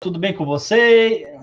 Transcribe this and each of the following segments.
Tudo bem com você?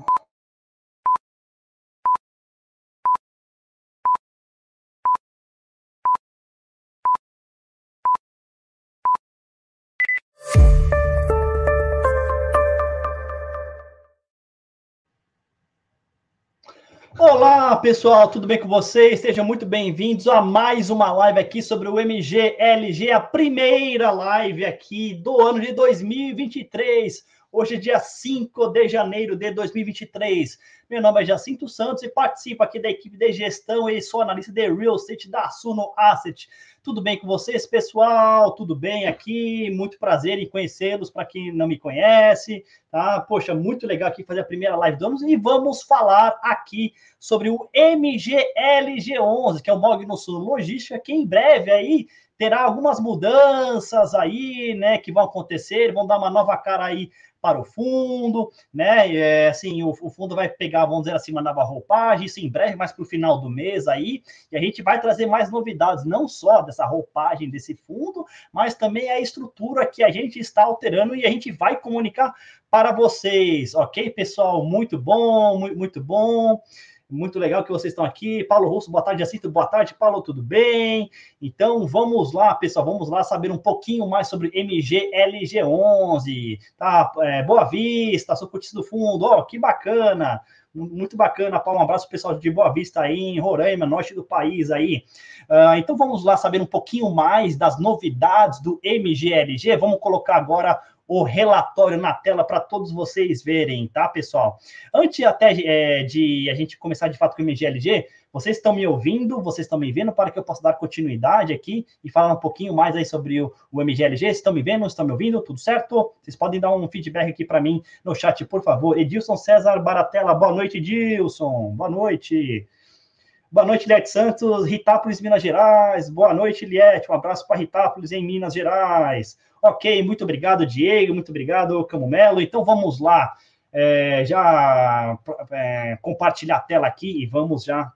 Olá, pessoal, tudo bem com vocês? Sejam muito bem-vindos a mais uma live aqui sobre o MGLG, a primeira live aqui do ano de 2023. Hoje é dia 5 de janeiro de 2023. Meu nome é Jacinto Santos e participo aqui da equipe de gestão e sou analista de Real Estate da Suno Asset. Tudo bem com vocês, pessoal? Tudo bem aqui? Muito prazer em conhecê-los, para quem não me conhece, tá? Poxa, muito legal aqui fazer a primeira live do ano e vamos falar aqui sobre o MGLG11, que é o Mogno Suno Logística, que em breve aí terá algumas mudanças aí, né, que vão acontecer, vão dar uma nova cara aí para o fundo, né, assim, o fundo vai pegar, vamos dizer assim, uma nova roupagem, isso em breve, mais para o final do mês aí, e a gente vai trazer mais novidades, não só dessa roupagem desse fundo, mas também a estrutura que a gente está alterando e a gente vai comunicar para vocês, ok, pessoal? Muito bom, muito bom. Muito legal que vocês estão aqui. Paulo Russo, boa tarde, Jacinto. Boa tarde, Paulo, tudo bem? Então, vamos lá, pessoal, vamos lá saber um pouquinho mais sobre MGLG11, tá? Boa Vista, sou cotista do fundo, ó, que bacana, muito bacana, Paulo, um abraço pro pessoal de Boa Vista aí, em Roraima, norte do país aí. Então, vamos lá saber um pouquinho mais das novidades do MGLG. Vamos colocar agora o relatório na tela para todos vocês verem, tá, pessoal? Antes até de a gente começar de fato com o MGLG, vocês estão me ouvindo, vocês estão me vendo, para que eu possa dar continuidade aqui e falar um pouquinho mais aí sobre o MGLG. Vocês estão me vendo, estão me ouvindo, tudo certo? Vocês podem dar um feedback aqui para mim no chat, por favor. Edilson César Baratella, boa noite, Edilson, boa noite. Boa noite, Liette Santos, Ritápolis, Minas Gerais. Boa noite, Liette. Um abraço para Ritápolis, em Minas Gerais. Ok, muito obrigado, Diego. Muito obrigado, Camomelo. Então, vamos lá. Compartilhar a tela aqui e vamos já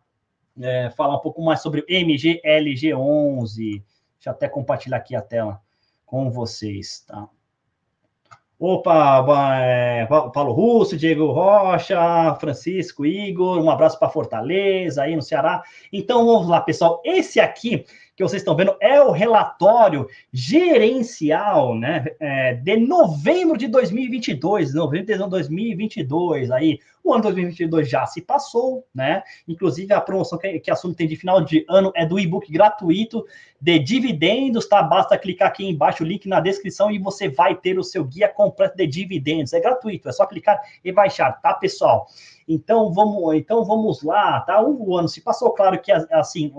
falar um pouco mais sobre o MGLG11. Deixa eu até compartilhar aqui a tela com vocês, tá? Opa, Paulo Russo, Diego Rocha, Francisco, Igor, um abraço para Fortaleza, aí no Ceará. Então, vamos lá, pessoal. Esse aqui que vocês estão vendo é o relatório gerencial, né, de novembro de 2022, novembro de 2022, aí, o ano 2022 já se passou, né, inclusive a promoção que a Suno tem de final de ano é do e-book gratuito de dividendos, tá, basta clicar aqui embaixo, o link na descrição e você vai ter o seu guia completo de dividendos, é gratuito, é só clicar e baixar, tá, pessoal? Então vamos lá, tá, o ano se passou, claro que, assim,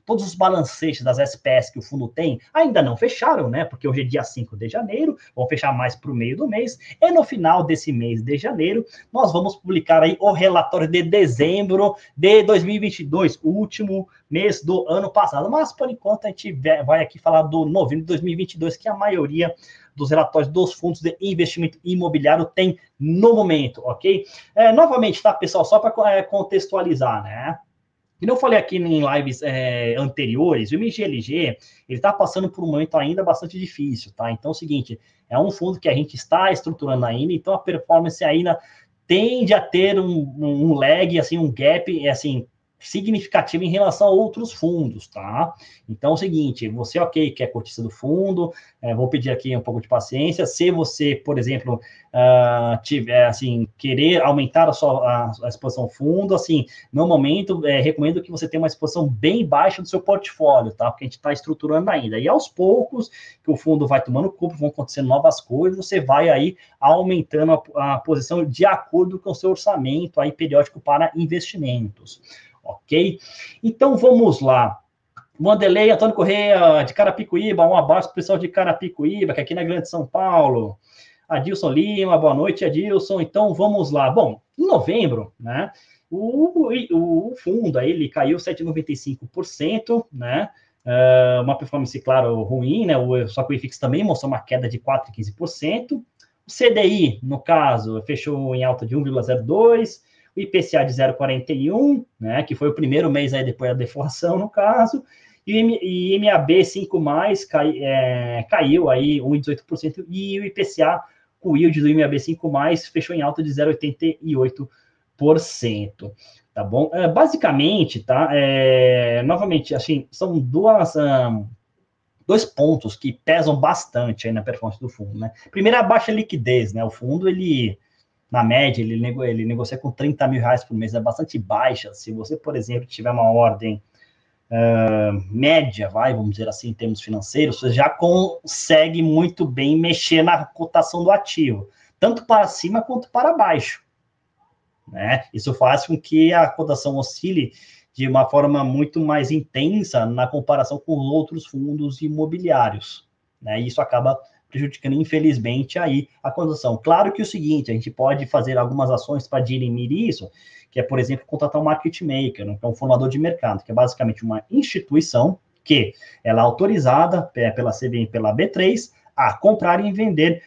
todos os balancetes das SPS que o fundo tem ainda não fecharam, né? Porque hoje é dia 5 de janeiro, vão fechar mais para o meio do mês, e no final desse mês de janeiro, nós vamos publicar aí o relatório de dezembro de 2022, o último mês do ano passado. Mas, por enquanto, a gente vai aqui falar do novembro de 2022, que a maioria dos relatórios dos fundos de investimento imobiliário tem no momento, ok? Novamente, tá, pessoal? Só para contextualizar, né? E não falei aqui em lives anteriores, o MGLG, ele está passando por um momento ainda bastante difícil, tá? Então é o seguinte, é um fundo que a gente está estruturando ainda, então a performance ainda tende a ter um lag, assim, um gap, assim, significativo em relação a outros fundos, tá? Então é o seguinte, você, ok, que é cotista do fundo, vou pedir aqui um pouco de paciência, se você, por exemplo, tiver, assim, querer aumentar a exposição fundo, assim, no momento, recomendo que você tenha uma exposição bem baixa do seu portfólio, tá? Porque a gente está estruturando ainda. E aos poucos, que o fundo vai tomando corpo, vão acontecendo novas coisas, você vai aí aumentando a posição de acordo com o seu orçamento aí periódico para investimentos, ok? Então, vamos lá. Wanderlei Antônio Correia, de Carapicuíba, um abraço para o pessoal de Carapicuíba, que é aqui na Grande São Paulo. Adilson Lima, boa noite, Adilson. Então, vamos lá. Bom, em novembro, né, o fundo aí, ele caiu 7,95%, né, uma performance, claro, ruim, né, só que o IFIX também mostrou uma queda de 4,15%. O CDI, no caso, fechou em alta de 1,02%, o IPCA de 0,41, né, que foi o primeiro mês aí depois da deflação, no caso, e MAB 5+, caiu aí 1,18%, e o IPCA com o yield do IMAB5+, fechou em alta de 0,88%. Tá bom? Basicamente, tá? Novamente, assim, são dois pontos que pesam bastante aí na performance do fundo, né? Primeiro, a baixa liquidez, né? O fundo, na média, ele negocia com 30 mil reais por mês, é bastante baixa. Se você, por exemplo, tiver uma ordem média, vamos dizer assim, em termos financeiros, você já consegue muito bem mexer na cotação do ativo, tanto para cima quanto para baixo, né? Isso faz com que a cotação oscile de uma forma muito mais intensa na comparação com os outros fundos imobiliários, né? E isso acaba prejudicando, infelizmente, aí a cotação. Claro que é o seguinte, a gente pode fazer algumas ações para dirimir isso, que é, por exemplo, contratar um market maker, né, que é um formador de mercado, que é basicamente uma instituição que ela é autorizada pela CVM, pela B3, a comprar e vender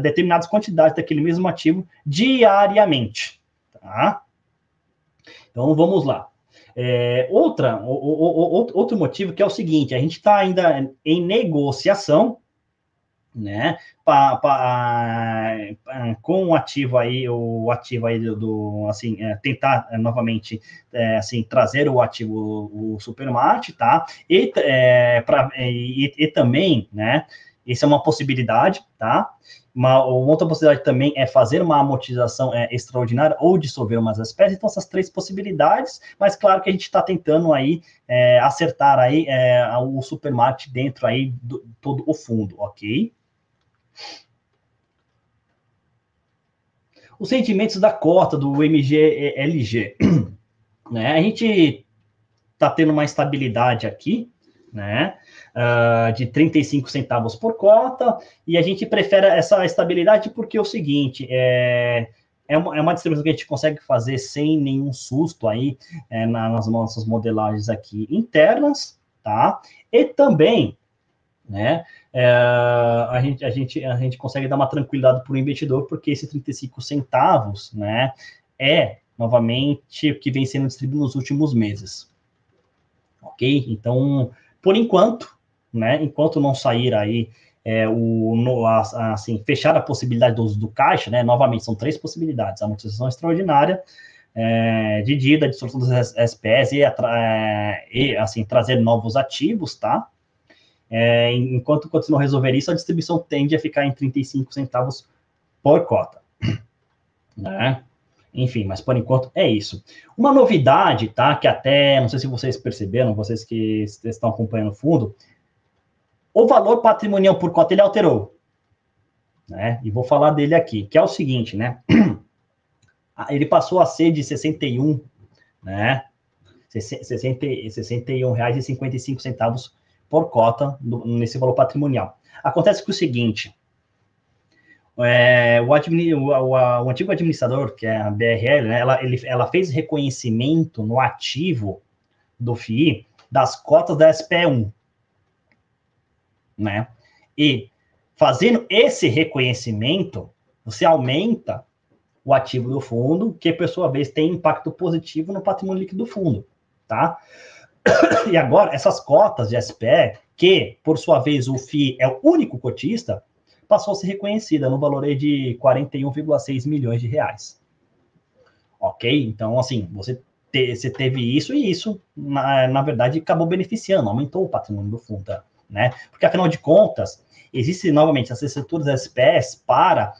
determinadas quantidades daquele mesmo ativo diariamente. Tá? Então, vamos lá. Outro motivo que é o seguinte, a gente está ainda em negociação, né, com o ativo aí assim, tentar novamente assim, trazer o ativo, o Supermart, tá? E também, né, isso é uma possibilidade, tá? Uma outra possibilidade também é fazer uma amortização extraordinária ou dissolver umas espécies. Então, essas três possibilidades, mas claro que a gente está tentando aí acertar aí o Supermart dentro aí do todo o fundo, ok? Os rendimentos da cota do MGLG, né? A gente está tendo uma estabilidade aqui, né? De 35 centavos por cota, e a gente prefere essa estabilidade porque é o seguinte, é uma distribuição que a gente consegue fazer sem nenhum susto aí nas nossas modelagens aqui internas, tá? E também, né? A gente consegue dar uma tranquilidade para o investidor, porque esse 35 centavos, né, novamente, o que vem sendo distribuído nos últimos meses. Ok? Então, por enquanto, né, enquanto não sair aí assim, fechar a possibilidade do uso do caixa, né, novamente, são três possibilidades: a amortização extraordinária, de dívida, a dissolução das SPS e assim, trazer novos ativos, tá? Enquanto não resolver isso, a distribuição tende a ficar em 35 centavos por cota, né? Enfim, mas por enquanto é isso. Uma novidade, tá? Que até, não sei se vocês perceberam, vocês que estão acompanhando o fundo, o valor patrimonial por cota ele alterou, né? E vou falar dele aqui, que é o seguinte, né? Ele passou a ser de 61, né? R$61,55 por cota nesse valor patrimonial. Acontece que o seguinte, o antigo administrador, que é a BRL, né, ela fez reconhecimento no ativo do FII das cotas da SPE1, né? E fazendo esse reconhecimento, você aumenta o ativo do fundo, que por sua vez tem impacto positivo no patrimônio líquido do fundo, tá? E agora, essas cotas de SPE, que, por sua vez, o FII é o único cotista, passou a ser reconhecida no valor de 41,6 milhões de reais. Ok? Então, assim, você teve isso e isso, na verdade, acabou beneficiando, aumentou o patrimônio do fundo, né? Porque, afinal de contas, existem, novamente, as estruturas das SPS para,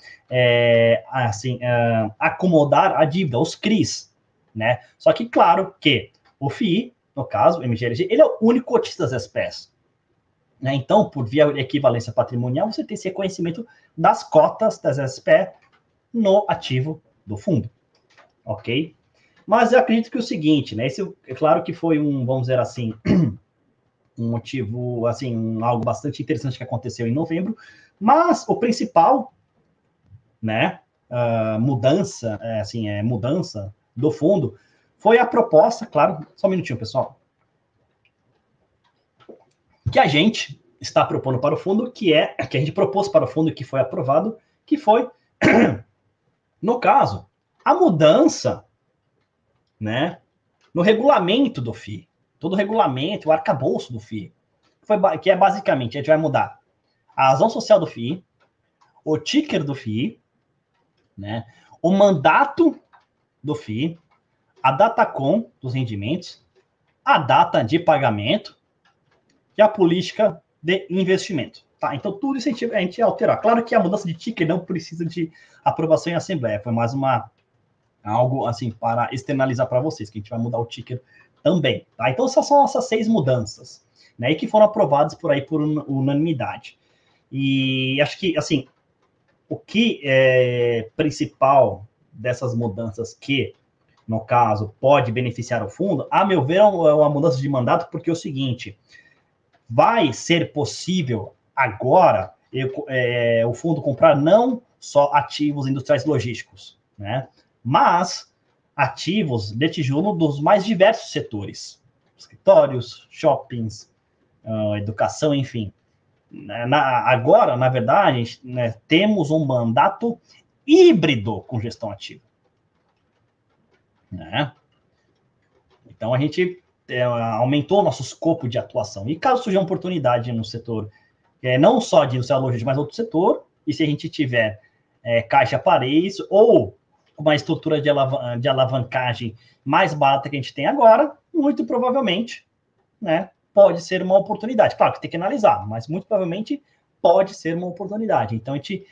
acomodar a dívida, os CRIs, né? Só que, claro, que o FII, no caso, o MGLG, ele é o único cotista das SPS. Né? Então, por via equivalência patrimonial, você tem esse reconhecimento das cotas das SPE no ativo do fundo. Ok? Mas eu acredito que é o seguinte, né? Esse, é claro que foi vamos dizer assim, um motivo, assim, algo bastante interessante que aconteceu em novembro, mas o principal, né, mudança do fundo foi a proposta, claro, só um minutinho, pessoal, que a gente está propondo para o fundo, que a gente propôs para o fundo, que foi aprovado, que foi, no caso, a mudança, né, no regulamento do FII, todo o regulamento, o arcabouço do FII, que é basicamente, a gente vai mudar a razão social do FII, o ticker do FII, né? O mandato do FII, a datacom dos rendimentos, a data de pagamento e a política de investimento. Tá? Então, tudo isso a gente alterar. Claro que a mudança de ticker não precisa de aprovação em assembleia, foi mais algo assim para externalizar para vocês, que a gente vai mudar o ticker também. Tá? Então, essas são essas 6 mudanças, né, e que foram aprovadas por aí por unanimidade. E acho que, assim, o que é principal dessas mudanças que, no caso, pode beneficiar o fundo, a meu ver, é uma mudança de mandato, porque é o seguinte, vai ser possível agora o fundo comprar não só ativos industriais logísticos, né, mas ativos de tijolo dos mais diversos setores, escritórios, shoppings, educação, enfim. Agora, na verdade, né, temos um mandato híbrido com gestão ativa. Né? Então, a gente aumentou o nosso escopo de atuação. E caso surja uma oportunidade no setor, não só de industrial logística, mas outro setor, e se a gente tiver caixa para isso, ou uma estrutura de alavancagem mais barata que a gente tem agora, muito provavelmente, né, pode ser uma oportunidade. Claro que tem que analisar, mas muito provavelmente pode ser uma oportunidade. Então, a gente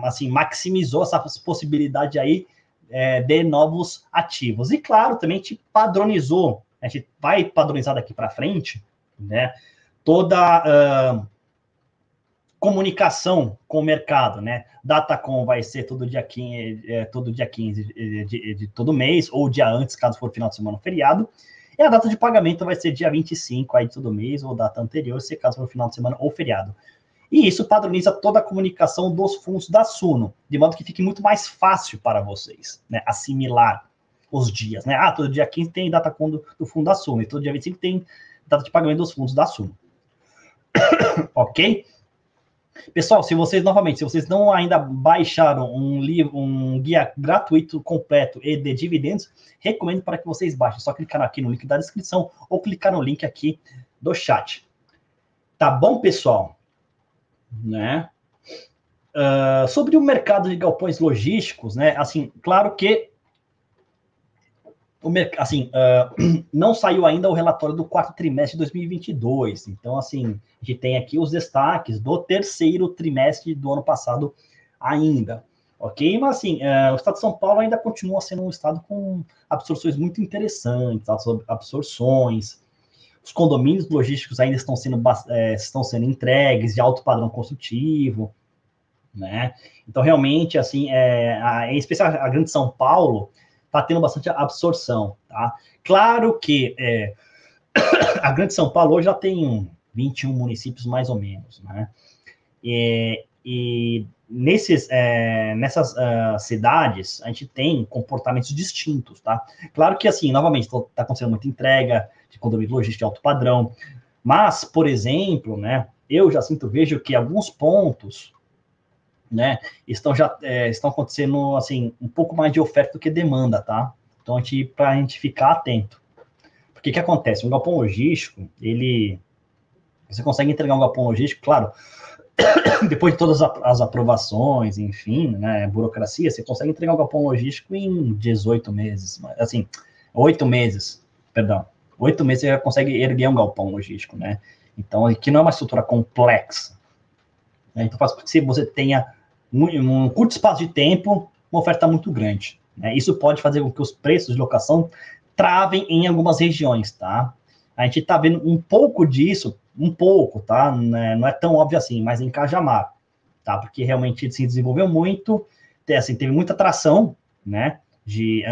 assim, maximizou essa possibilidade aí de novos ativos. E, claro, também a gente padronizou, a gente vai padronizar daqui para frente, né, toda comunicação com o mercado, né? Datacom vai ser todo dia 15, de todo mês, ou dia antes, caso for final de semana ou feriado. E a data de pagamento vai ser dia 25 aí de todo mês, ou data anterior, se caso for final de semana ou feriado. E isso padroniza toda a comunicação dos fundos da Suno, de modo que fique muito mais fácil para vocês, né, assimilar os dias, né? Todo dia 15 tem data do fundo da Suno, e todo dia 25 tem data de pagamento dos fundos da Suno. Ok? Pessoal, se vocês não ainda baixaram um guia gratuito completo e de dividendos, recomendo para que vocês baixem. É só clicar aqui no link da descrição ou clicar no link aqui do chat. Tá bom, pessoal? Né? Sobre o mercado de galpões logísticos, né? Assim, claro que não saiu ainda o relatório do quarto trimestre de 2022. Então, assim, a gente tem aqui os destaques do terceiro trimestre do ano passado ainda, ok? Mas, assim, o estado de São Paulo ainda continua sendo um estado com absorções muito interessantes, absorções. Os condomínios logísticos ainda estão sendo entregues de alto padrão construtivo, né? Então, realmente, assim, em especial a Grande São Paulo, está tendo bastante absorção, tá? Claro que a Grande São Paulo hoje já tem 21 municípios, mais ou menos, né? E nessas cidades, a gente tem comportamentos distintos, tá? Claro que, assim, novamente, está acontecendo muita entrega de condomínio logístico de alto padrão, mas, por exemplo, né, eu já vejo que alguns pontos, né, estão acontecendo, assim, um pouco mais de oferta do que demanda, tá? Então, para a gente ficar atento. Porque o que acontece? Um galpão logístico, você consegue entregar um galpão logístico, claro, depois de todas as aprovações, enfim, né, burocracia, você consegue entregar um galpão logístico em 18 meses, assim, 8 meses, perdão. 8 meses você já consegue erguer um galpão logístico, né? Então, aqui não é uma estrutura complexa, né? Então, faz com que você tenha um curto espaço de tempo, uma oferta muito grande, né? Isso pode fazer com que os preços de locação travem em algumas regiões, tá? A gente tá vendo um pouco disso, tá? Não é tão óbvio assim, mas em Cajamar, tá? Porque realmente se desenvolveu muito, assim, teve muita atração, né? De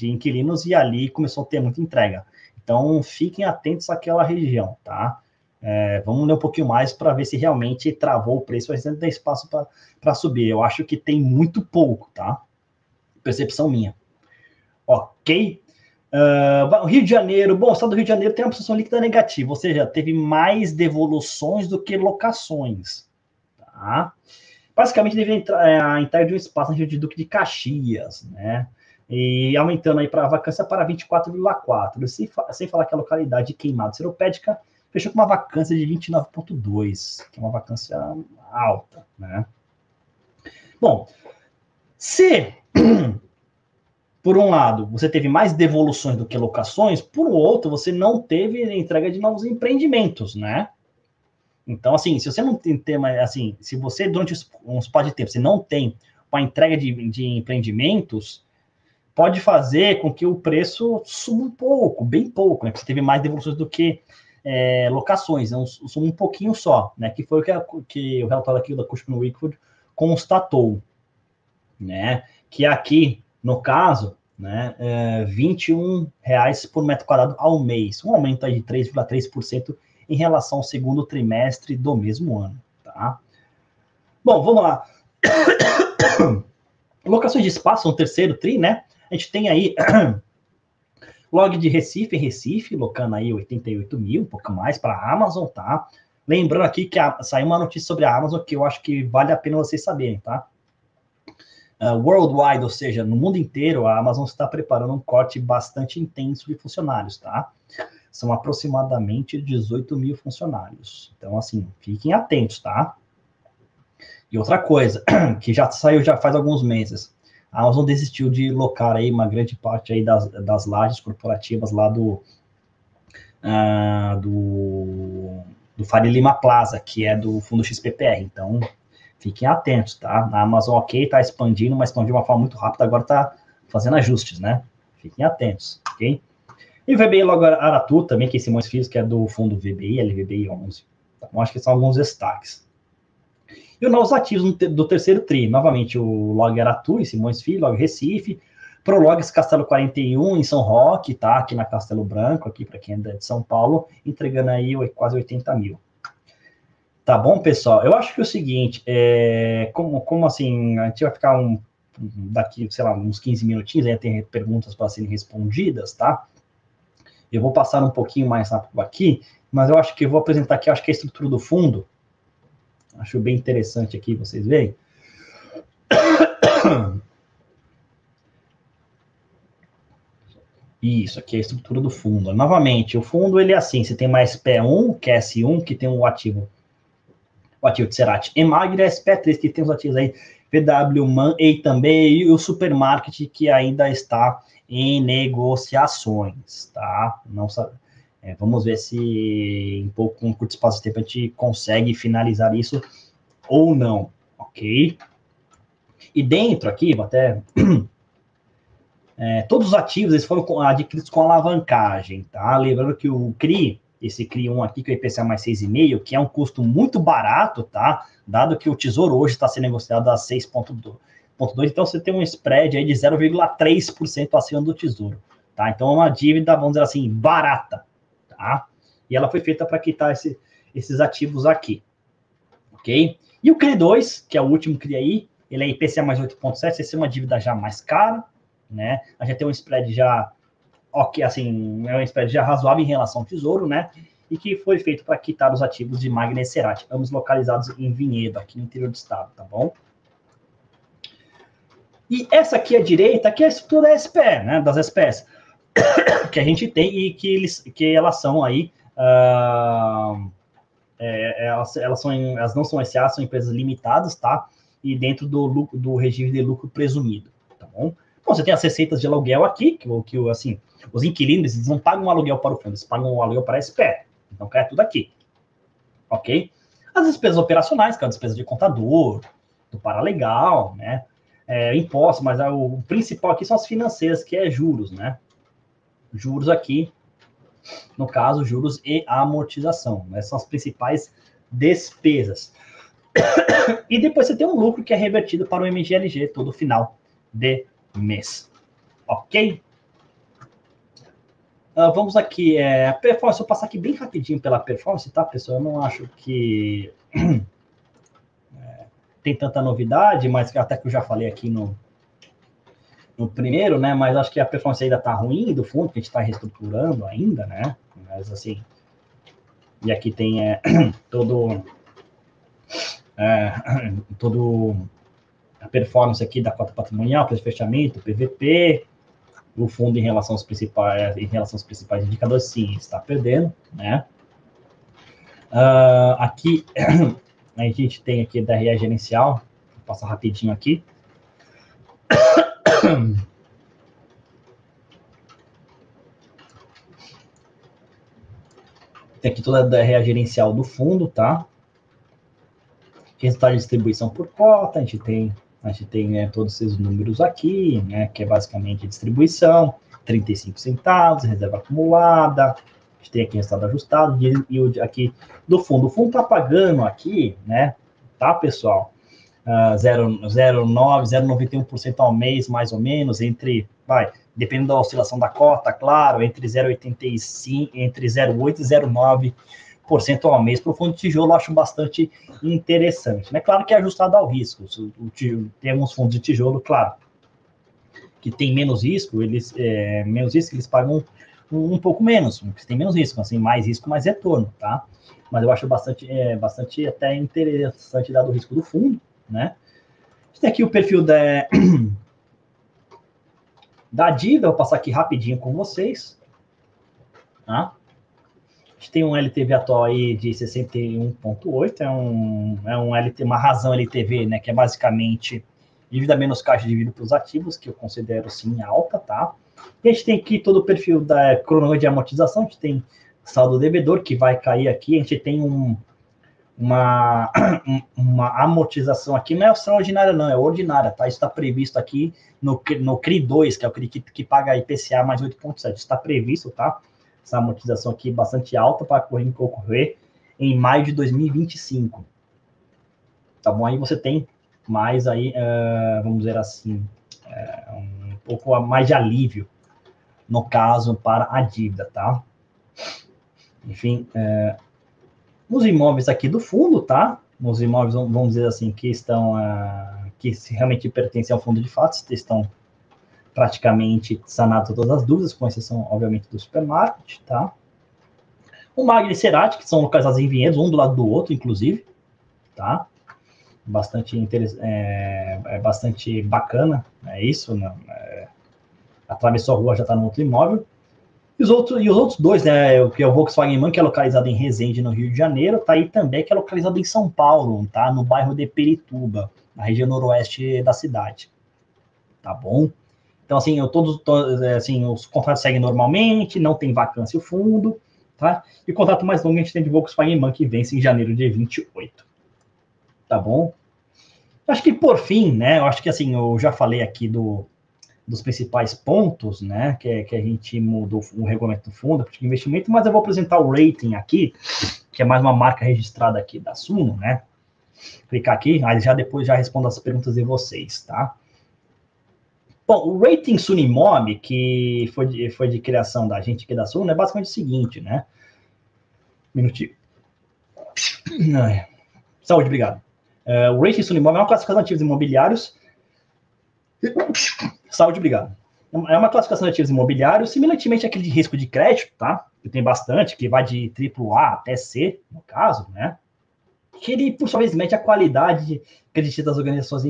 inquilinos, e ali começou a ter muita entrega. Então, fiquem atentos àquela região, tá? Vamos ler um pouquinho mais para ver se realmente travou o preço, mas ainda tem espaço para subir. Eu acho que tem muito pouco, tá? Percepção minha. Ok? O Rio de Janeiro, bom, o estado do Rio de Janeiro tem uma absorção líquida negativa, ou seja, teve mais devoluções do que locações, tá? Basicamente, deve entrar de um espaço na região de Duque de Caxias, né? E aumentando aí para a vacância para 24,4%. Sem falar que a localidade de Queimado Seropédica fechou com uma vacância de 29,2, que é uma vacância alta, né? Bom, se, por um lado, você teve mais devoluções do que locações, por outro, você não teve entrega de novos empreendimentos, né? Então, assim, se você não tem tema, assim, se você, durante um espaço de tempo, você não tem uma entrega de empreendimentos, pode fazer com que o preço suba um pouco, bem pouco, né? Porque você teve mais devoluções do que locações, então suba um pouquinho só, né? Que foi o que o relatório aqui da Cushman & Wakefield constatou, né? Que aqui, no caso, né, R$21 por metro quadrado ao mês, um aumento aí de 3,3% em relação ao segundo trimestre do mesmo ano, tá? Bom, vamos lá. Locações de espaço no terceiro tri, né? A gente tem aí log de Recife, locando aí 88 mil, um pouco mais para a Amazon, tá? Lembrando aqui que saiu uma notícia sobre a Amazon que eu acho que vale a pena vocês saberem, tá? Worldwide, ou seja, no mundo inteiro, a Amazon está preparando um corte bastante intenso de funcionários, tá? São aproximadamente 18 mil funcionários. Então, assim, fiquem atentos, tá? E outra coisa, que já saiu já faz alguns meses, a Amazon desistiu de locar aí uma grande parte aí das lajes corporativas lá do Faria Lima Plaza, que é do fundo XPPR. Então, fiquem atentos, tá? A Amazon, ok, tá expandindo, mas expandiu de uma forma muito rápida, agora tá fazendo ajustes, né? Fiquem atentos, ok? E o VBI logo Aratu também, que é Simões Filhos, que é do fundo VBI, LVBI 11. Então, acho que são alguns destaques. E os novos ativos do terceiro tri, novamente o Log Aratu e Simões Filho, Log Recife, Prologues Castelo 41 em São Roque, tá? Aqui na Castelo Branco, aqui para quem é de São Paulo, entregando aí quase 80 mil. Tá bom, pessoal? Eu acho que é o seguinte, como assim, a gente vai ficar daqui, sei lá, uns 15 minutinhos, aí tem perguntas para serem respondidas, tá? Eu vou passar um pouquinho mais rápido aqui, mas eu acho que eu vou apresentar aqui, acho que a estrutura do fundo. Acho bem interessante aqui, vocês veem. Isso, aqui é a estrutura do fundo. Novamente, o fundo, ele é assim, você tem uma SPE1, que é S1, que tem o ativo de Cerati Emagre, a SPE3, que tem os ativos aí, VW, MAN, e também e o Supermarket, que ainda está em negociações, tá? Não sabe. Vamos ver se com um curto espaço de tempo a gente consegue finalizar isso ou não, ok? E dentro aqui, vou até... todos os ativos eles foram adquiridos com alavancagem, tá? Lembrando que o CRI, esse CRI 1 aqui, que é o IPCA mais 6,5, que é um custo muito barato, tá? Dado que o Tesouro hoje está sendo negociado a 6,2. Então, você tem um spread aí de 0,3% acima do Tesouro, tá? Então, é uma dívida, vamos dizer assim, barata, tá? E ela foi feita para quitar esses ativos aqui, ok? E o CRI 2, que é o último CRI aí, ele é IPCA mais 8,7, essa é uma dívida já mais cara, né? A gente tem um spread já, ok, assim, é um spread já razoável em relação ao Tesouro, né? E que foi feito para quitar os ativos de Magna e Cerati, ambos localizados em Vinhedo, aqui no interior do estado, tá bom? E essa aqui à direita, aqui é a estrutura da SPE, né? Das SPS que a gente tem e que elas são aí, elas não são SA, são empresas limitadas, tá? E dentro do regime de lucro presumido, tá bom? Bom, você tem as receitas de aluguel aqui, que assim, os inquilinos, eles não pagam um aluguel para o fundo, eles pagam um aluguel para a SPE. Então, cai tudo aqui. Ok? As despesas operacionais, que é a despesa de contador, do paralegal, né? Impostos, mas o principal aqui são as financeiras, que é juros, né? Juros aqui, no caso, juros e amortização, né? São as principais despesas. E depois você tem um lucro que é revertido para o MGLG todo final de mês. Ok? Vamos aqui, performance, eu vou passar aqui bem rapidinho pela performance, tá, pessoal? Eu não acho que tem tanta novidade, mas até que eu já falei aqui no primeiro, né? Mas acho que a performance ainda tá ruim do fundo, que a gente está reestruturando ainda, né? Mas assim, e aqui tem todo a performance aqui da cota patrimonial, preço de fechamento, PVP, o fundo em relação aos principais indicadores, sim, está perdendo, né? Aqui, a gente tem aqui da RE gerencial, vou passar rapidinho aqui. Tem aqui toda a DRE gerencial do fundo, tá? Resultado de distribuição por cota, a gente tem né, todos esses números aqui, né, que é basicamente a distribuição, 35 centavos, reserva acumulada, a gente tem aqui resultado ajustado, e o aqui do fundo. O fundo está pagando aqui, né, tá, pessoal? 0,9%, 0,91% ao mês, mais ou menos, dependendo da oscilação da cota, claro, entre 0,85%, entre 0,8% e 0,9% ao mês. Para o fundo de tijolo, eu acho bastante interessante. Né? Claro que é ajustado ao risco. Tem alguns fundos de tijolo, claro, que tem menos risco, eles pagam um pouco menos, porque tem menos risco, assim, mais risco, mais retorno, tá? Mas eu acho bastante até interessante dado o risco do fundo, né? A gente tem aqui o perfil da dívida, vou passar aqui rapidinho com vocês, tá? A gente tem um LTV atual aí de 61,8, uma razão LTV, né, que é basicamente dívida menos caixa dividido pelos ativos, que eu considero, sim, alta, tá? E a gente tem aqui todo o perfil da cronograma de amortização, a gente tem saldo devedor, que vai cair aqui, a gente tem uma amortização aqui, não é extraordinária não, é ordinária, tá? Isso está previsto aqui no CRI 2, que é o CRI que paga IPCA mais 8,7, está previsto, tá? Essa amortização aqui bastante alta para ocorrer em maio de 2025. Tá bom? Aí você tem mais aí, vamos dizer assim, um pouco mais de alívio, no caso, para a dívida, tá? Enfim, os imóveis aqui do fundo, tá? Os imóveis, vamos dizer assim, que estão, que realmente pertencem ao fundo de fato, estão praticamente sanados todas as dúvidas, com exceção, obviamente, do supermarket, tá? O Magni e Cerati, que são localizados em vinhedos, um do lado do outro, inclusive, tá? Bastante bastante bacana, é isso, né? Atravessou a rua, já está no outro imóvel. E os outros dois, né, que é o Volkswagen Man, que é localizado em Resende, no Rio de Janeiro, tá aí também, que é localizado em São Paulo, tá? No bairro de Pirituba, na região noroeste da cidade. Tá bom? Então, assim, os contratos seguem normalmente, não tem vacância o fundo, tá? E o contrato mais longo a gente tem de Volkswagen Man, que vence em janeiro de 28. Tá bom? Acho que, por fim, né, eu acho que, assim, eu já falei aqui dos principais pontos, né, que a gente mudou o regulamento do fundo de investimento, mas eu vou apresentar o rating aqui, que é mais uma marca registrada aqui da Suno, né? Clicar aqui, aí depois já respondo as perguntas de vocês, tá? Bom, o rating Sunimob, que foi de criação da gente aqui da Suno, é basicamente o seguinte, né? Minutinho. Saúde, obrigado. O rating Sunimob é uma classificação de ativos imobiliários. Saúde, obrigado. É uma classificação de ativos imobiliários, semelhantemente àquele de risco de crédito, tá? Que tem bastante, que vai de AAA até C, no caso, né? Que ele, por sua vez, mede a qualidade crediticia das organizações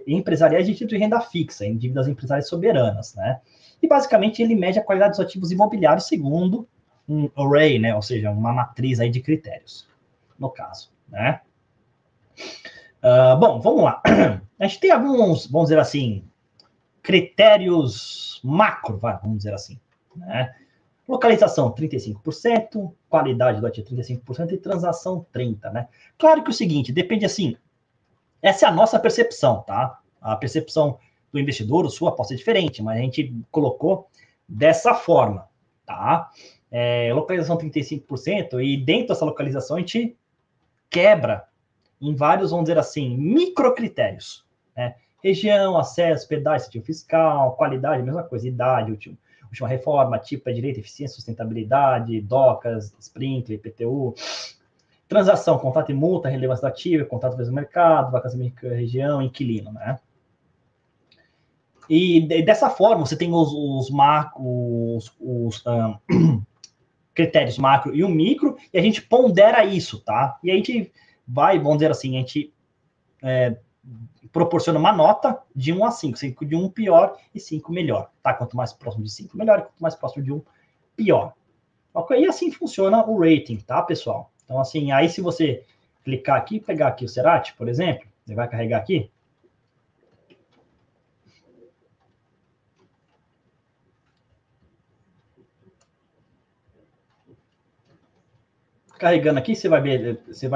empresariais de título de renda fixa, em dívidas empresariais soberanas, né? E, basicamente, ele mede a qualidade dos ativos imobiliários segundo um array, né? Ou seja, uma matriz aí de critérios, no caso, né? Bom, vamos lá. A gente tem alguns, vamos dizer assim, critérios macro, vamos dizer assim, né? Localização, 35%, qualidade do ativo, 35% e transação, 30%, né? Claro que o seguinte, depende assim, essa é a nossa percepção, tá? A percepção do investidor, sua pode ser diferente, mas a gente colocou dessa forma, tá? Localização 35%, e dentro dessa localização a gente quebra em vários, vamos dizer assim, microcritérios, né? Região, acesso, pedágio, incentivo fiscal, qualidade, mesma coisa, idade, última reforma, tipo é direito, eficiência, sustentabilidade, DOCAS, Sprinkler, IPTU, transação, contrato e multa, relevância do ativo, contrato do mercado, vacância da região, inquilino, né? E dessa forma, você tem os critérios macro e o micro, e a gente pondera isso, tá? E a gente vai, vamos dizer assim, a gente proporciona uma nota de 1 a 5, 5 de 1 pior e 5 melhor, tá? Quanto mais próximo de 5 melhor, e quanto mais próximo de 1 pior. Ok? E assim funciona o rating, tá, pessoal? Então, assim, aí se você clicar aqui, pegar aqui o Cerati, por exemplo, ele vai carregar aqui. Carregando aqui, você vai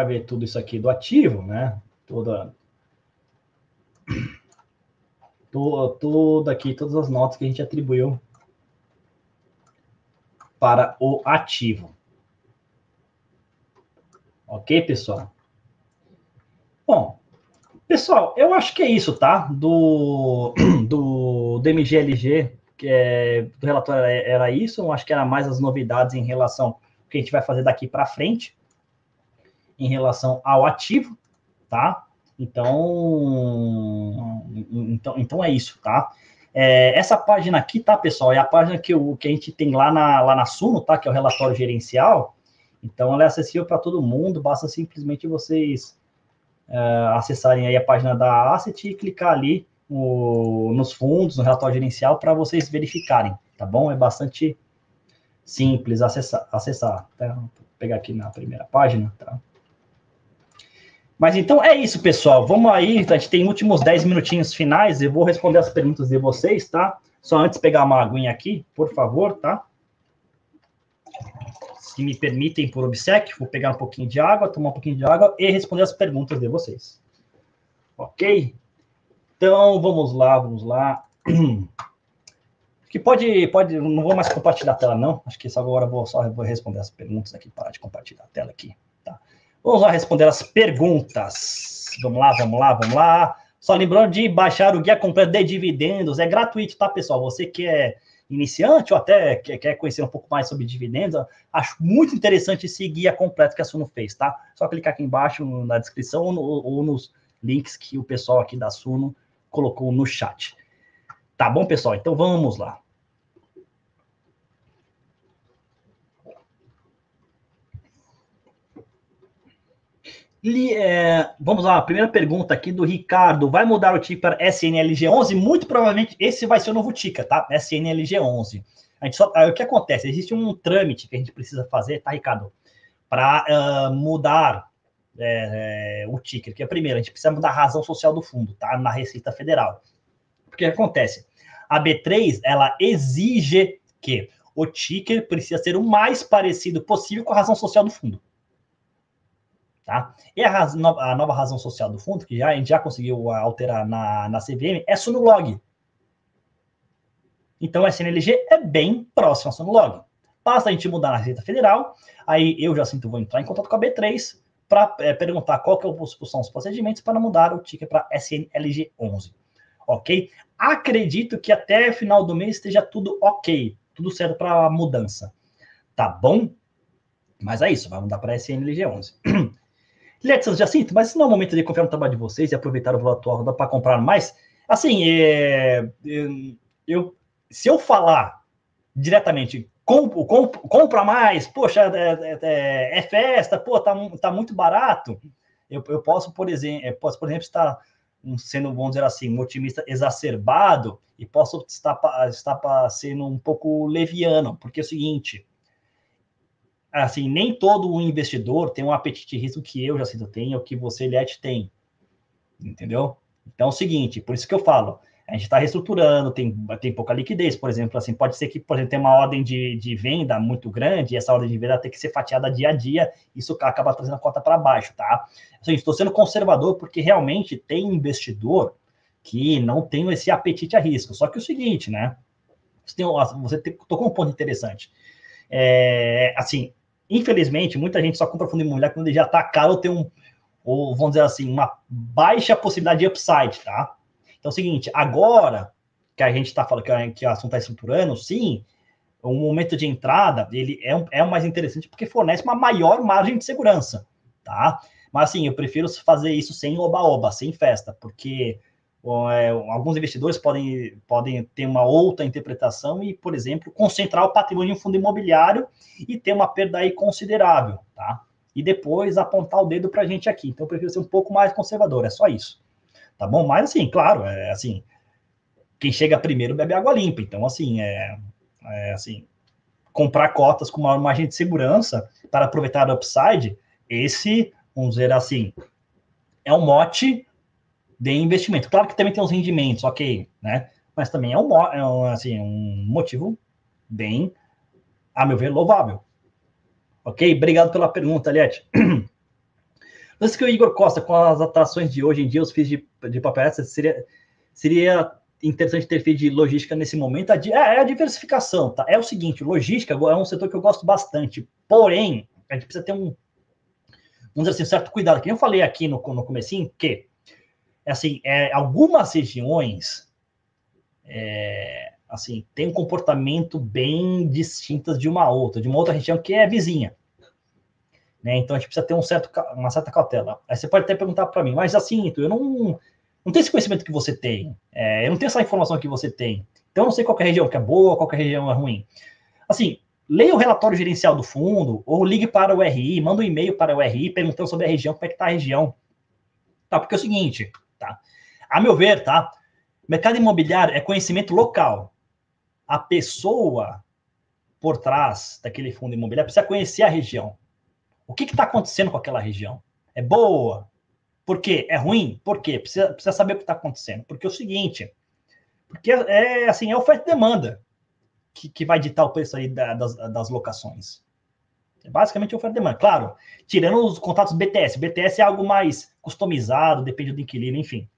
ver tudo isso aqui do ativo, né? Tudo aqui, todas as notas que a gente atribuiu para o ativo. Ok, pessoal? Bom, pessoal, eu acho que é isso, tá? Do MGLG, do relatório era isso. Eu acho que era mais as novidades em relação ao que a gente vai fazer daqui para frente, em relação ao ativo, tá? Então é isso, tá? Essa página aqui, tá, pessoal? É a página que a gente tem lá na Suno, tá? Que é o relatório gerencial. Então, ela é acessível para todo mundo. Basta simplesmente vocês acessarem aí a página da Asset e clicar ali nos fundos, no relatório gerencial, para vocês verificarem, tá bom? É bastante simples acessar. Tá? Vou pegar aqui na primeira página, tá? Mas então é isso, pessoal. Vamos aí, a gente tem últimos 10 minutinhos finais. Eu vou responder as perguntas de vocês, tá? Só antes pegar uma aguinha aqui, por favor, tá? Se me permitem, por obséquio, vou pegar um pouquinho de água, tomar um pouquinho de água e responder as perguntas de vocês. Ok? Então, vamos lá. Que pode, não vou mais compartilhar a tela, não. Acho que só agora vou responder as perguntas aqui, parar de compartilhar a tela aqui, tá? Vamos lá responder as perguntas. Vamos lá. Só lembrando de baixar o guia completo de dividendos. É gratuito, tá, pessoal? Você que é iniciante ou até quer conhecer um pouco mais sobre dividendos, acho muito interessante esse guia completo que a Suno fez, tá? Só clicar aqui embaixo na descrição ou nos links que o pessoal aqui da Suno colocou no chat. Tá bom, pessoal? Então vamos lá. Vamos lá, a primeira pergunta aqui do Ricardo. Vai mudar o ticker para SNLG11? Muito provavelmente esse vai ser o novo ticker, tá? SNLG11. O que acontece? Existe um trâmite que a gente precisa fazer, tá, Ricardo? Para mudar o ticker. Que é primeiro, a gente precisa mudar a razão social do fundo, tá? Na Receita Federal. Porque o que acontece? A B3, ela exige que o ticker precisa ser o mais parecido possível com a razão social do fundo. Tá? E a nova razão social do fundo, que a gente já conseguiu alterar na CVM, é Sunulog. Então, a SNLG é bem próximo a Sunulog. Basta a gente mudar na Receita Federal, aí eu, Jacinto, vou entrar em contato com a B3 para perguntar qual que são os procedimentos para mudar o ticker para SNLG11. Ok? Acredito que até final do mês esteja tudo ok, tudo certo para mudança. Tá bom? Mas é isso, vai mudar para SNLG11. Letson, Jacinto, mas esse não é o momento de confiar no trabalho de vocês e aproveitar o valor atual para comprar mais? Assim, se eu falar diretamente, compra mais, poxa, é festa, pô, tá muito barato, eu posso, por exemplo, estar sendo, vamos dizer assim, um otimista exacerbado e posso estar sendo um pouco leviano, porque é o seguinte, assim, nem todo investidor tem um apetite de risco que eu, Jacinto, tenho, ou que você, Eliette, tem. Entendeu? Então é o seguinte, por isso que eu falo, a gente está reestruturando, tem pouca liquidez, por exemplo, assim, pode ser que, por exemplo, tem uma ordem de venda muito grande, e essa ordem de venda tem que ser fatiada dia a dia, isso acaba trazendo a cota para baixo, tá? Assim, estou sendo conservador porque realmente tem investidor que não tem esse apetite a risco. Só que é o seguinte, né? Você tocou um ponto interessante. Assim, infelizmente, muita gente só compra fundo imobiliário quando ele já está caro ou vamos dizer assim, uma baixa possibilidade de upside, tá? Então é o seguinte, agora que a gente está falando que o assunto está estruturando, sim, o momento de entrada, ele é o mais interessante porque fornece uma maior margem de segurança, tá? Mas assim, eu prefiro fazer isso sem oba-oba, sem festa, porque alguns investidores podem ter uma outra interpretação e, por exemplo, concentrar o patrimônio em um fundo imobiliário e ter uma perda aí considerável, tá? E depois apontar o dedo para a gente aqui. Então, eu prefiro ser um pouco mais conservador, é só isso. Tá bom? Mas, assim, claro, assim, quem chega primeiro bebe água limpa. Então, assim, assim, comprar cotas com maior margem de segurança para aproveitar o upside, Esse, vamos dizer assim, é um mote de investimento. Claro que também tem os rendimentos, ok, né? Mas também é assim, um motivo bem, a meu ver, louvável. Ok? Obrigado pela pergunta, Aliette. Mas que o Igor Costa, com as atrações de hoje em dia, os FIIs de papel extra, seria interessante ter FII de logística nesse momento. É a diversificação, tá? É o seguinte, logística é um setor que eu gosto bastante, porém, a gente precisa ter vamos dizer assim, um certo cuidado. Que eu falei aqui no comecinho, que assim, algumas regiões assim, tem um comportamento bem distintas de uma outra região que é vizinha. Né? Então a gente precisa ter uma certa cautela. Aí você pode até perguntar para mim, mas assim, eu não tenho esse conhecimento que você tem, eu não tenho essa informação que você tem, então eu não sei qual é a região que é boa, qual é a região é ruim. Assim, leia o relatório gerencial do fundo, ou ligue para o RI, manda um e-mail para o RI perguntando sobre a região, como é que está a região. Tá? Porque é o seguinte, tá? A meu ver, tá? Mercado imobiliário é conhecimento local. A pessoa por trás daquele fundo imobiliário precisa conhecer a região. O que está acontecendo com aquela região? É boa? Por quê? É ruim? Por quê? Precisa saber o que está acontecendo. Porque é o seguinte, porque assim, é oferta e demanda que vai ditar o preço aí das locações. É basicamente oferta e demanda. Claro, tirando os contratos BTS. BTS é algo mais customizado, depende do inquilino, enfim.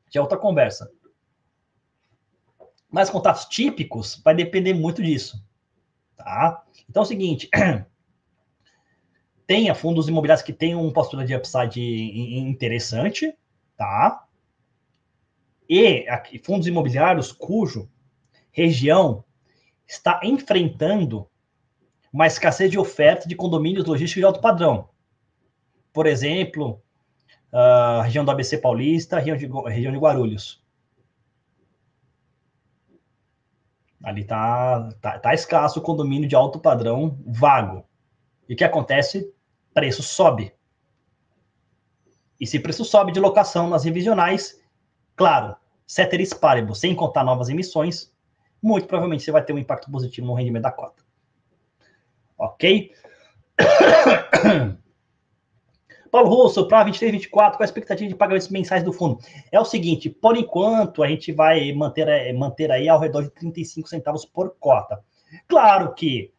Já é outra conversa. Mas contratos típicos vai depender muito disso. Tá? Então é o seguinte, tenha fundos imobiliários que tenham uma postura de upside interessante, tá? E fundos imobiliários cujo região está enfrentando uma escassez de oferta de condomínios logísticos de alto padrão. Por exemplo, a região do ABC Paulista, região de Guarulhos. Ali tá escasso o condomínio de alto padrão vago. E o que acontece? Preço sobe. E se preço sobe de locação nas revisionais, claro, ceteris paribus, sem contar novas emissões, muito provavelmente você vai ter um impacto positivo no rendimento da cota. Ok? Paulo Russo, para 23, 24, qual a expectativa de pagamentos mensais do fundo? É o seguinte, por enquanto, a gente vai manter aí ao redor de 35 centavos por cota. Claro que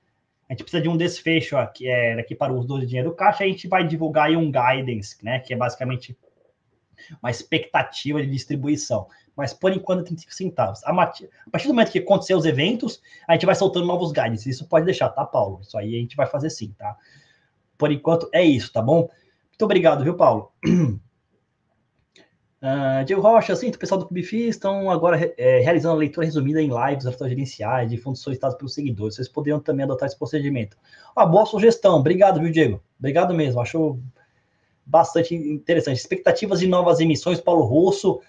a gente precisa de um desfecho aqui para o uso do dinheiro do caixa, a gente vai divulgar aí um guidance, né, que é basicamente uma expectativa de distribuição. Mas, por enquanto, 35 centavos. A partir do momento que acontecer os eventos, a gente vai soltando novos guides. Isso pode deixar, tá, Paulo? Isso aí a gente vai fazer sim, tá? Por enquanto, é isso, tá bom? Muito obrigado, viu, Paulo? Diego Rocha, assim, o pessoal do Clube estão agora realizando a leitura resumida em lives gerenciais de fundos solicitados pelos seguidores. Vocês poderiam também adotar esse procedimento. Uma boa sugestão. Obrigado, viu, Diego? Obrigado mesmo. Acho bastante interessante. Expectativas de novas emissões, Paulo Russo.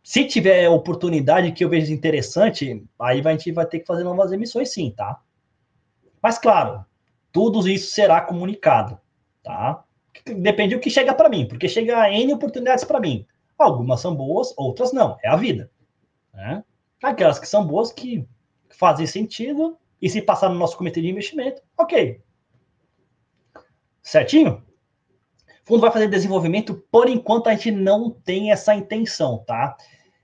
Se tiver oportunidade que eu vejo interessante, aí a gente vai ter que fazer novas emissões, sim, tá? Mas, claro, tudo isso será comunicado, tá? Depende do que chega para mim, porque chega N oportunidades para mim. Algumas são boas, outras não. É a vida. Né? Aquelas que são boas, que fazem sentido, e se passar no nosso comitê de investimento, ok. Certinho? O fundo vai fazer desenvolvimento, por enquanto a gente não tem essa intenção, tá?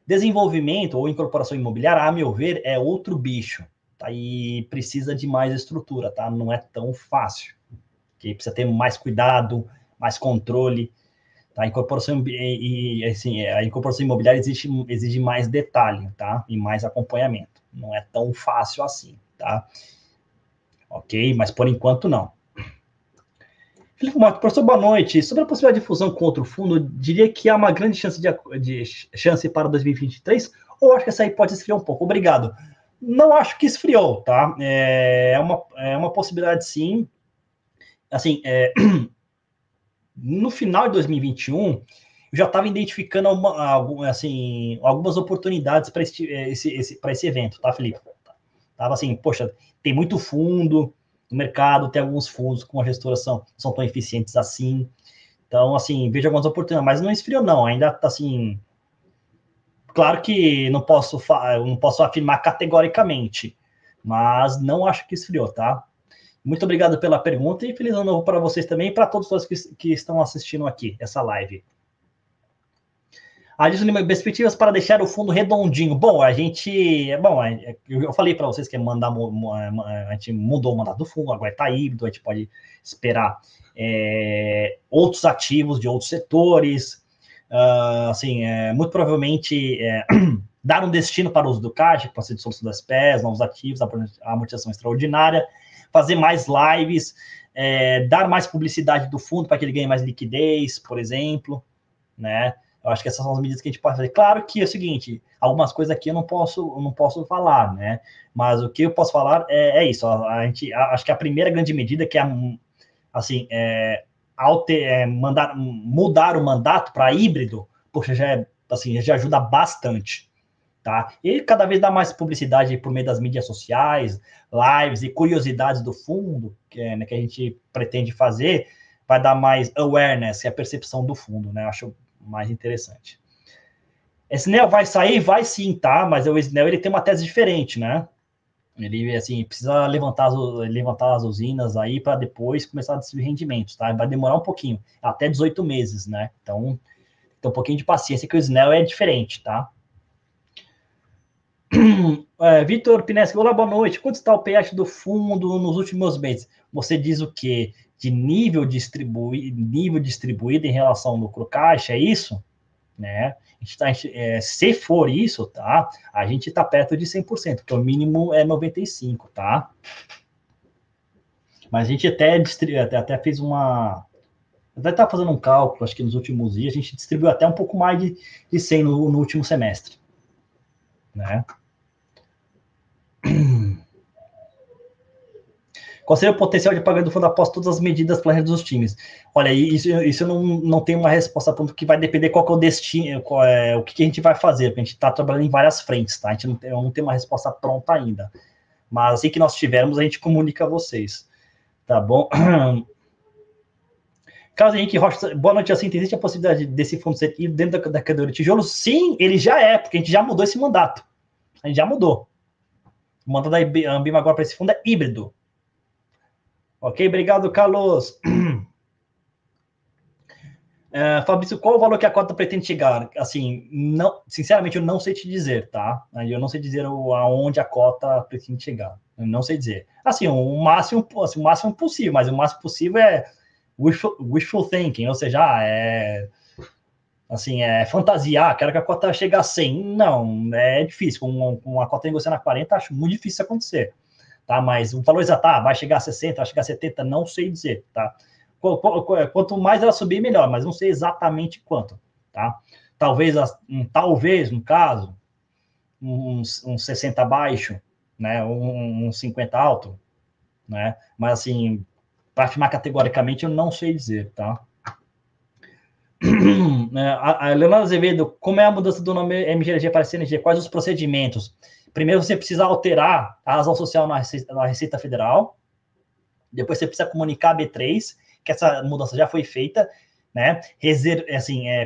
Desenvolvimento ou incorporação imobiliária, a meu ver, é outro bicho. Tá? E precisa de mais estrutura, tá? Não é tão fácil. Que precisa ter mais cuidado, mais controle. Tá? A incorporação imobiliária exige mais detalhe, tá? E mais acompanhamento. Não é tão fácil assim, tá? Ok? Mas por enquanto não. Felipe Marco, professor, boa noite. Sobre a possibilidade de fusão com outro fundo, diria que há uma grande chance para 2023, ou acho que essa hipótese esfriou um pouco? Obrigado. Não acho que esfriou, tá? É uma possibilidade, sim. Assim, no final de 2021, eu já estava identificando algumas oportunidades para esse evento, tá, Felipe? Tava assim, poxa, tem muito fundo no mercado, tem alguns fundos com a gestora são tão eficientes assim. Então, assim, vejo algumas oportunidades, mas não esfriou, não. Ainda tá assim. Claro que não posso afirmar categoricamente, mas não acho que esfriou, tá? Muito obrigado pela pergunta e feliz ano novo para vocês também e para todos os que estão assistindo aqui, essa live. Adilson Lima, perspectivas para deixar o fundo redondinho. Bom, eu falei para vocês que a gente mudou o mandato do fundo, agora está híbrido, a gente pode esperar outros ativos de outros setores, muito provavelmente dar um destino para o uso do caixa, para ser dissolução das PEs, novos ativos, a amortização extraordinária, fazer mais lives, dar mais publicidade do fundo para que ele ganhe mais liquidez, por exemplo, né? Eu acho que essas são as medidas que a gente pode fazer. Claro que é o seguinte, algumas coisas aqui eu não posso falar, né? Mas o que eu posso falar é isso. Acho que a primeira grande medida que mudar o mandato para híbrido, poxa, já ajuda bastante, tá? E cada vez dá mais publicidade por meio das mídias sociais, lives e curiosidades do fundo, que a gente pretende fazer, vai dar mais awareness e a percepção do fundo, né? Eu acho mais interessante. Esse SNEL vai sair? Vai sim, tá? Mas o SNEL, ele tem uma tese diferente, né? Ele, assim, precisa levantar as usinas aí para depois começar a distribuir rendimentos, tá? Vai demorar um pouquinho, até 18 meses, né? Então, tem um pouquinho de paciência que o SNEL é diferente, tá? Vitor Pineschi, olá, boa noite. Quanto está o pH do fundo nos últimos meses? Você diz o quê? De nível distribuído em relação ao lucro caixa, é isso? Né? Se for isso, tá? A gente está perto de 100%, porque o mínimo é 95%, tá? Mas a gente até fez uma... Até está fazendo um cálculo, acho que nos últimos dias, a gente distribuiu até um pouco mais de 100 no último semestre, né? Qual seria o potencial de pagamento do fundo após todas as medidas planejadas dos times? Olha, isso eu não tenho uma resposta pronta, que vai depender qual que é o destino, o que a gente vai fazer, porque a gente está trabalhando em várias frentes, tá? Eu não tenho uma resposta pronta ainda. Mas assim que nós tivermos, a gente comunica a vocês. Tá bom? Carlos Henrique Rocha, boa noite. Assim, existe a possibilidade desse fundo ser dentro da cadeia de tijolos? Sim, ele já é, porque a gente já mudou esse mandato. A gente já mudou. O mandato da Ambima agora para esse fundo é híbrido. Ok, obrigado, Carlos. Fabrício, qual o valor que a cota pretende chegar? Assim, sinceramente, eu não sei te dizer, tá? Eu não sei dizer aonde a cota pretende chegar. Eu não sei dizer. Assim, o máximo possível, mas o máximo possível é wishful thinking, ou seja, fantasiar, quero que a cota chegue a 100. Não, é difícil. Com a cota negociando a 40, acho muito difícil isso acontecer. Tá? Mas o valor exato, vai chegar a 60, vai chegar a 70, não sei dizer, tá? Quanto mais ela subir, melhor, mas não sei exatamente quanto, tá? Talvez, no caso, uns 60 baixo, né? Uns 50 alto, né? Mas, assim, para afirmar categoricamente, eu não sei dizer, tá? A Leonardo Azevedo, como é a mudança do nome MGLG para CNG? Quais os procedimentos? Primeiro, você precisa alterar a razão social na Receita Federal. Depois, você precisa comunicar a B3, que essa mudança já foi feita, né?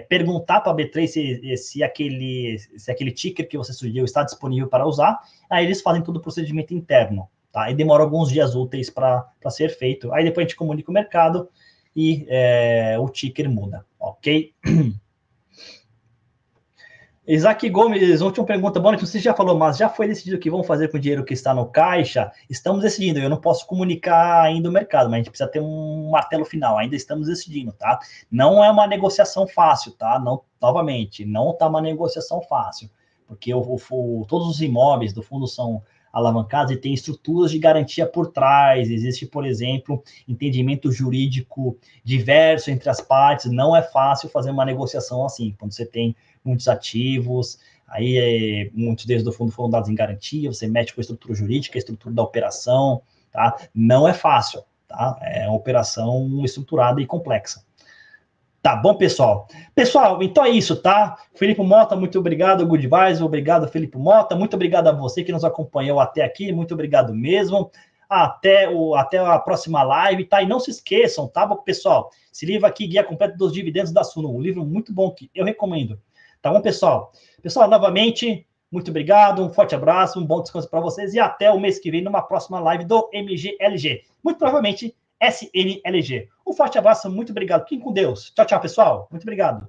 Perguntar para a B3 se aquele ticker que você sugeriu está disponível para usar. Aí eles fazem todo o procedimento interno, tá? E demora alguns dias úteis para ser feito. Aí depois a gente comunica o mercado e o ticker muda, ok? Isaac Gomes, última pergunta. Boa noite, você já falou, mas já foi decidido o que vão fazer com o dinheiro que está no caixa? Estamos decidindo, eu não posso comunicar ainda o mercado, mas a gente precisa ter um martelo final, ainda estamos decidindo, tá? Não é uma negociação fácil, tá? Novamente, não está uma negociação fácil, porque todos os imóveis do fundo são alavancados e tem estruturas de garantia por trás, existe, por exemplo, entendimento jurídico diverso entre as partes, não é fácil fazer uma negociação assim, quando você tem muitos ativos, aí muitos deles do fundo foram dados em garantia, você mexe com a estrutura jurídica, a estrutura da operação, tá? Não é fácil, tá? É uma operação estruturada e complexa. Tá bom, pessoal? Pessoal, então é isso, tá? Felipe Mota, muito obrigado, Good Vibes, obrigado, Felipe Mota, muito obrigado a você que nos acompanhou até aqui, muito obrigado mesmo. Até a próxima live, tá? E não se esqueçam, tá, pessoal? Esse livro aqui, Guia Completa dos Dividendos da Suno, um livro muito bom que eu recomendo. Tá bom, pessoal? Pessoal, novamente, Muito obrigado, um forte abraço, um bom descanso para vocês e até o mês que vem numa próxima live do MGLG. Muito provavelmente SNLG. Um forte abraço, muito obrigado. Fiquem com Deus. Tchau, tchau, pessoal. Muito obrigado.